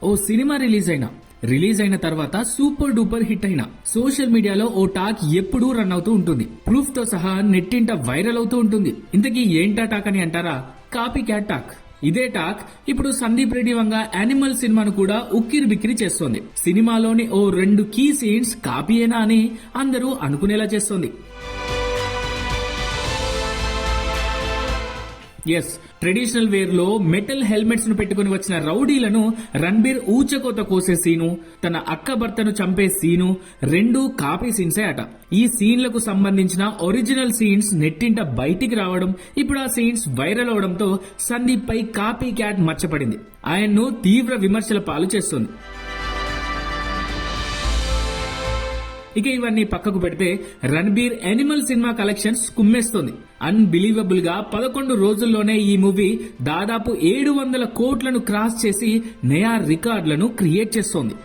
ఓ cinema release అయిన తర్వాత super duper hit అయిన సోషల్ మీడియాలో ఓ టాక్ ఎప్పుడూ రన్ అవుతూ ఉంటుంది. ప్రూఫ్ తో సహా నెట్టింట వైరల్ అవుతూ ఉంటుంది. ఇంతకీ ఏంటా టాక్ అని అంటారా? Copy cat talk. ఇదే టాక్ ఇప్పుడు సందీప్ రెడ్డి వంగ యానిమల్ సినిమాను కూడా ఉక్కిరి బిక్కిరి చేస్తోంది. సినిమాలోని ఓ 2 కీ సీన్స్ కాపీయేనా అని అందరూ అనుకునేలా చేస్తోంది. ఎస్, ట్రెడిషనల్ వేర్ లో మెటల్ హెల్మెట్స్ ను పెట్టుకుని వచ్చిన రౌడీలను రణబీర్ ఊచకోత కోసే సీను, తన అక్క భర్తను చంపే సీను 2 కాపీ సీన్సే అట. ఈ సీన్లకు సంబంధించిన ఒరిజినల్ సీన్స్ నెట్టింట బయటికి రావడం, ఇప్పుడు ఆ సీన్స్ వైరల్ అవడంతో సందీప్ పై కాపీ క్యాట్ మచ్చపడింది. ఆయన్ను తీవ్ర విమర్శల పాలు చేస్తుంది. ఇక ఇవన్నీ పక్కకు పెడితే రణబీర్ యానిమల్ సినిమా కలెక్షన్స్ కుమ్మేస్తోంది. అన్బిలీవబుల్ గా 11 రోజుల్లోనే ఈ మూవీ దాదాపు 700 కోట్లను క్రాస్ చేసి నయా రికార్డులను క్రియేట్ చేస్తోంది.